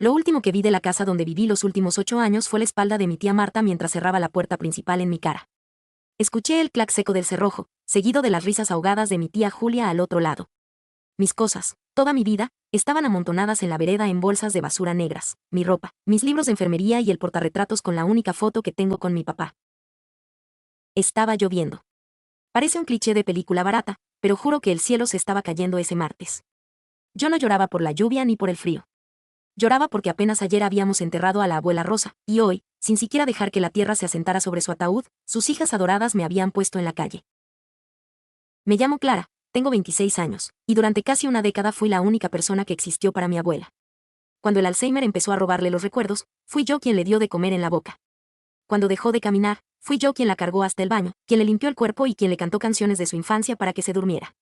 Lo último que vi de la casa donde viví los últimos 8 años fue la espalda de mi tía Marta mientras cerraba la puerta principal en mi cara. Escuché el clac seco del cerrojo, seguido de las risas ahogadas de mi tía Julia al otro lado. Mis cosas, toda mi vida, estaban amontonadas en la vereda en bolsas de basura negras, mi ropa, mis libros de enfermería y el portarretratos con la única foto que tengo con mi papá. Estaba lloviendo. Parece un cliché de película barata, pero juro que el cielo se estaba cayendo ese martes. Yo no lloraba por la lluvia ni por el frío. Lloraba porque apenas ayer habíamos enterrado a la abuela Rosa, y hoy, sin siquiera dejar que la tierra se asentara sobre su ataúd, sus hijas adoradas me habían puesto en la calle. Me llamo Clara, tengo 26 años, y durante casi una década fui la única persona que existió para mi abuela. Cuando el Alzheimer empezó a robarle los recuerdos, fui yo quien le dio de comer en la boca. Cuando dejó de caminar, fui yo quien la cargó hasta el baño, quien le limpió el cuerpo y quien le cantó canciones de su infancia para que se durmiera.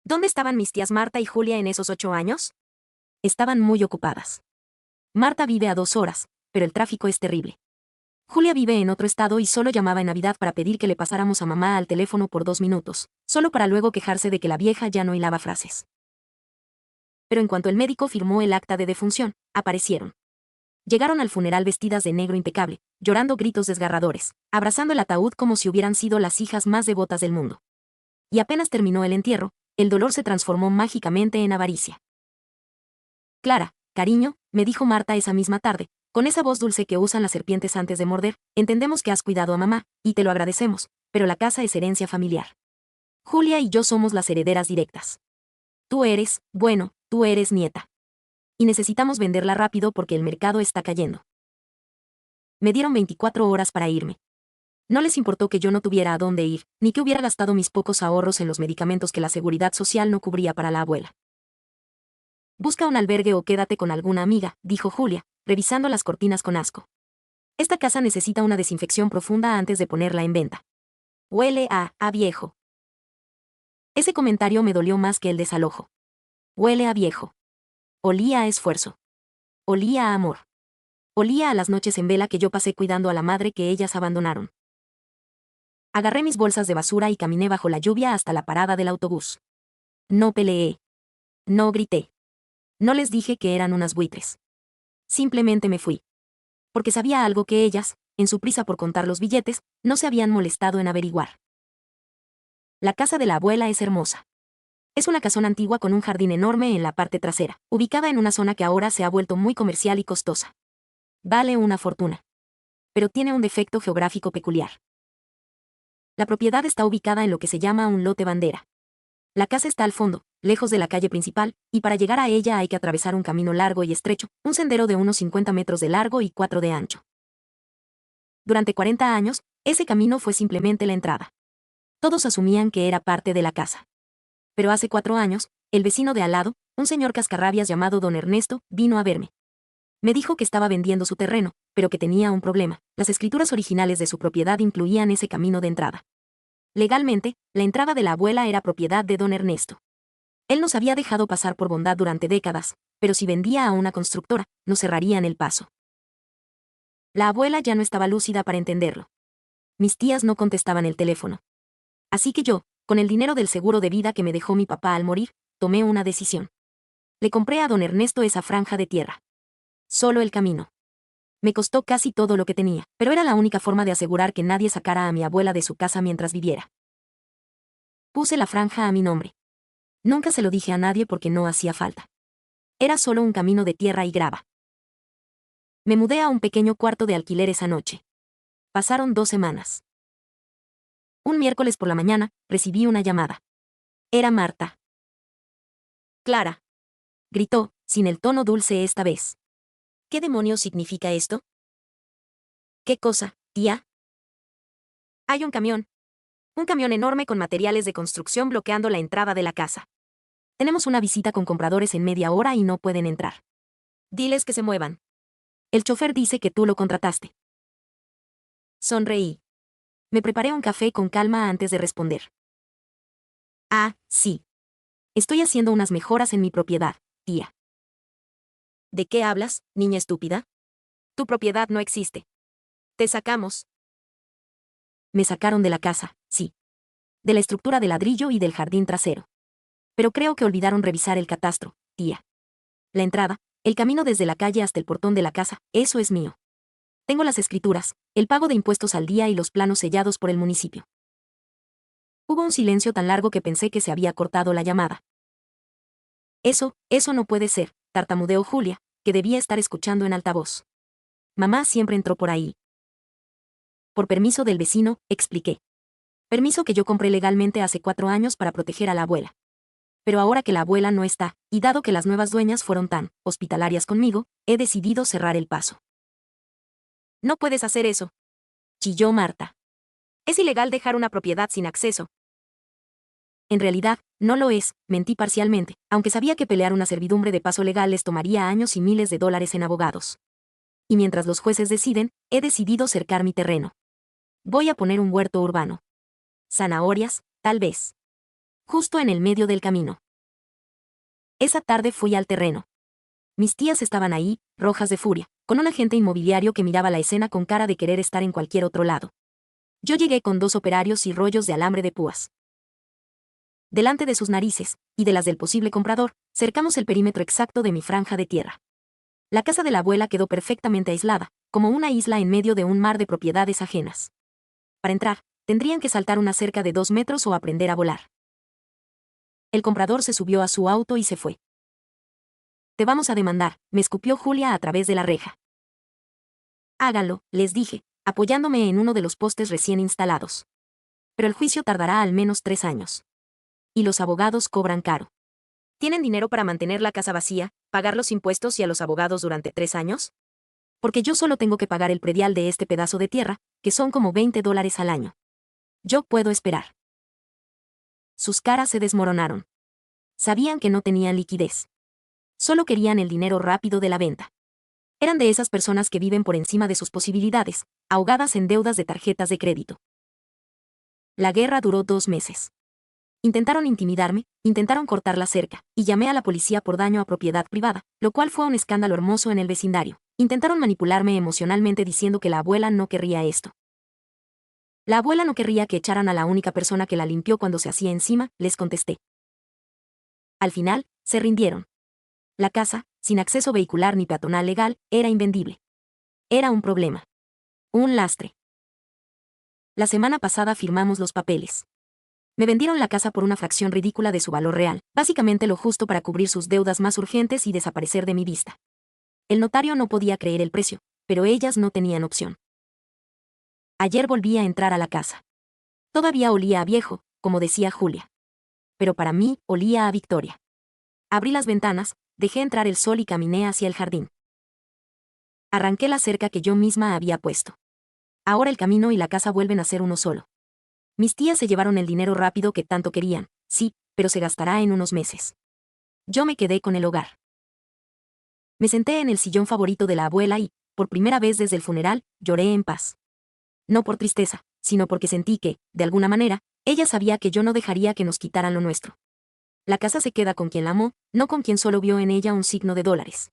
¿Dónde estaban mis tías Marta y Julia en esos 8 años? Estaban muy ocupadas. Marta vive a 2 horas, pero el tráfico es terrible. Julia vive en otro estado y solo llamaba en Navidad para pedir que le pasáramos a mamá al teléfono por 2 minutos, solo para luego quejarse de que la vieja ya no hilaba frases. Pero en cuanto el médico firmó el acta de defunción, aparecieron. Llegaron al funeral vestidas de negro impecable, llorando gritos desgarradores, abrazando el ataúd como si hubieran sido las hijas más devotas del mundo. Y apenas terminó el entierro, el dolor se transformó mágicamente en avaricia. Clara, cariño, me dijo Marta esa misma tarde, con esa voz dulce que usan las serpientes antes de morder, entendemos que has cuidado a mamá, y te lo agradecemos, pero la casa es herencia familiar. Julia y yo somos las herederas directas. Tú eres nieta. Y necesitamos venderla rápido porque el mercado está cayendo. Me dieron 24 horas para irme. No les importó que yo no tuviera a dónde ir, ni que hubiera gastado mis pocos ahorros en los medicamentos que la seguridad social no cubría para la abuela. Busca un albergue o quédate con alguna amiga, dijo Julia, revisando las cortinas con asco. Esta casa necesita una desinfección profunda antes de ponerla en venta. Huele a viejo. Ese comentario me dolió más que el desalojo. Huele a viejo. Olía a esfuerzo. Olía a amor. Olía a las noches en vela que yo pasé cuidando a la madre que ellas abandonaron. Agarré mis bolsas de basura y caminé bajo la lluvia hasta la parada del autobús. No peleé. No grité. No les dije que eran unas buitres. Simplemente me fui. Porque sabía algo que ellas, en su prisa por contar los billetes, no se habían molestado en averiguar. La casa de la abuela es hermosa. Es una casona antigua con un jardín enorme en la parte trasera, ubicada en una zona que ahora se ha vuelto muy comercial y costosa. Vale una fortuna. Pero tiene un defecto geográfico peculiar. La propiedad está ubicada en lo que se llama un lote bandera. La casa está al fondo, lejos de la calle principal, y para llegar a ella hay que atravesar un camino largo y estrecho, un sendero de unos 50 metros de largo y 4 de ancho. Durante 40 años, ese camino fue simplemente la entrada. Todos asumían que era parte de la casa. Pero hace 4 años, el vecino de al lado, un señor cascarrabias llamado don Ernesto, vino a verme. Me dijo que estaba vendiendo su terreno, pero que tenía un problema. Las escrituras originales de su propiedad incluían ese camino de entrada. Legalmente, la entrada de la abuela era propiedad de don Ernesto. Él nos había dejado pasar por bondad durante décadas, pero si vendía a una constructora, nos cerrarían el paso. La abuela ya no estaba lúcida para entenderlo. Mis tías no contestaban el teléfono. Así que yo, con el dinero del seguro de vida que me dejó mi papá al morir, tomé una decisión. Le compré a don Ernesto esa franja de tierra. Solo el camino. Me costó casi todo lo que tenía, pero era la única forma de asegurar que nadie sacara a mi abuela de su casa mientras viviera. Puse la franja a mi nombre. Nunca se lo dije a nadie porque no hacía falta. Era solo un camino de tierra y grava. Me mudé a un pequeño cuarto de alquiler esa noche. Pasaron 2 semanas. Un miércoles por la mañana, recibí una llamada. Era Marta. Clara. Gritó, sin el tono dulce esta vez. ¿Qué demonios significa esto? ¿Qué cosa, tía? Hay un camión. Un camión enorme con materiales de construcción bloqueando la entrada de la casa. Tenemos una visita con compradores en media hora y no pueden entrar. Diles que se muevan. El chofer dice que tú lo contrataste. Sonreí. Me preparé un café con calma antes de responder. Ah, sí. Estoy haciendo unas mejoras en mi propiedad, tía. ¿De qué hablas, niña estúpida? Tu propiedad no existe. Te sacamos. Me sacaron de la casa, sí. De la estructura de ladrillo y del jardín trasero. Pero creo que olvidaron revisar el catastro, tía. La entrada, El camino desde la calle hasta el portón de la casa, eso es mío. Tengo las escrituras, el pago de impuestos al día y los planos sellados por el municipio. Hubo un silencio tan largo que pensé que se había cortado la llamada. Eso no puede ser, tartamudeó Julia, que debía estar escuchando en altavoz. Mamá siempre entró por ahí. Por permiso del vecino, expliqué. Permiso que yo compré legalmente hace 4 años para proteger a la abuela. Pero ahora que la abuela no está, y dado que las nuevas dueñas fueron tan hospitalarias conmigo, he decidido cerrar el paso. No puedes hacer eso, chilló Marta. Es ilegal dejar una propiedad sin acceso. En realidad, no lo es, mentí parcialmente, aunque sabía que pelear una servidumbre de paso legal les tomaría años y miles de dólares en abogados. Y mientras los jueces deciden, he decidido cercar mi terreno. Voy a poner un huerto urbano. Zanahorias, tal vez. Justo en el medio del camino. Esa tarde fui al terreno. Mis tías estaban ahí, rojas de furia, con un agente inmobiliario que miraba la escena con cara de querer estar en cualquier otro lado. Yo llegué con 2 operarios y rollos de alambre de púas. Delante de sus narices, y de las del posible comprador, cercamos el perímetro exacto de mi franja de tierra. La casa de la abuela quedó perfectamente aislada, como una isla en medio de un mar de propiedades ajenas. Para entrar, tendrían que saltar una cerca de 2 metros o aprender a volar. El comprador se subió a su auto y se fue. Te vamos a demandar, me escupió Julia a través de la reja. Háganlo, les dije, apoyándome en uno de los postes recién instalados. Pero el juicio tardará al menos 3 años. Y los abogados cobran caro. ¿Tienen dinero para mantener la casa vacía, pagar los impuestos y a los abogados durante 3 años? Porque yo solo tengo que pagar el predial de este pedazo de tierra, que son como $20 al año. Yo puedo esperar. Sus caras se desmoronaron. Sabían que no tenían liquidez. Solo querían el dinero rápido de la venta. Eran de esas personas que viven por encima de sus posibilidades, ahogadas en deudas de tarjetas de crédito. La guerra duró 2 meses. Intentaron intimidarme, intentaron cortar la cerca, y llamé a la policía por daño a propiedad privada, lo cual fue un escándalo hermoso en el vecindario. Intentaron manipularme emocionalmente diciendo que la abuela no querría esto. La abuela no querría que echaran a la única persona que la limpió cuando se hacía encima, les contesté. Al final, se rindieron. La casa, sin acceso vehicular ni peatonal legal, era invendible. Era un problema. Un lastre. La semana pasada firmamos los papeles. Me vendieron la casa por una fracción ridícula de su valor real, básicamente lo justo para cubrir sus deudas más urgentes y desaparecer de mi vista. El notario no podía creer el precio, pero ellas no tenían opción. Ayer volví a entrar a la casa. Todavía olía a viejo, como decía Julia. Pero para mí, olía a victoria. Abrí las ventanas, dejé entrar el sol y caminé hacia el jardín. Arranqué la cerca que yo misma había puesto. Ahora el camino y la casa vuelven a ser uno solo. Mis tías se llevaron el dinero rápido que tanto querían, sí, pero se gastará en unos meses. Yo me quedé con el hogar. Me senté en el sillón favorito de la abuela y, por primera vez desde el funeral, lloré en paz. No por tristeza, sino porque sentí que, de alguna manera, ella sabía que yo no dejaría que nos quitaran lo nuestro. La casa se queda con quien la amó, no con quien solo vio en ella un signo de dólares.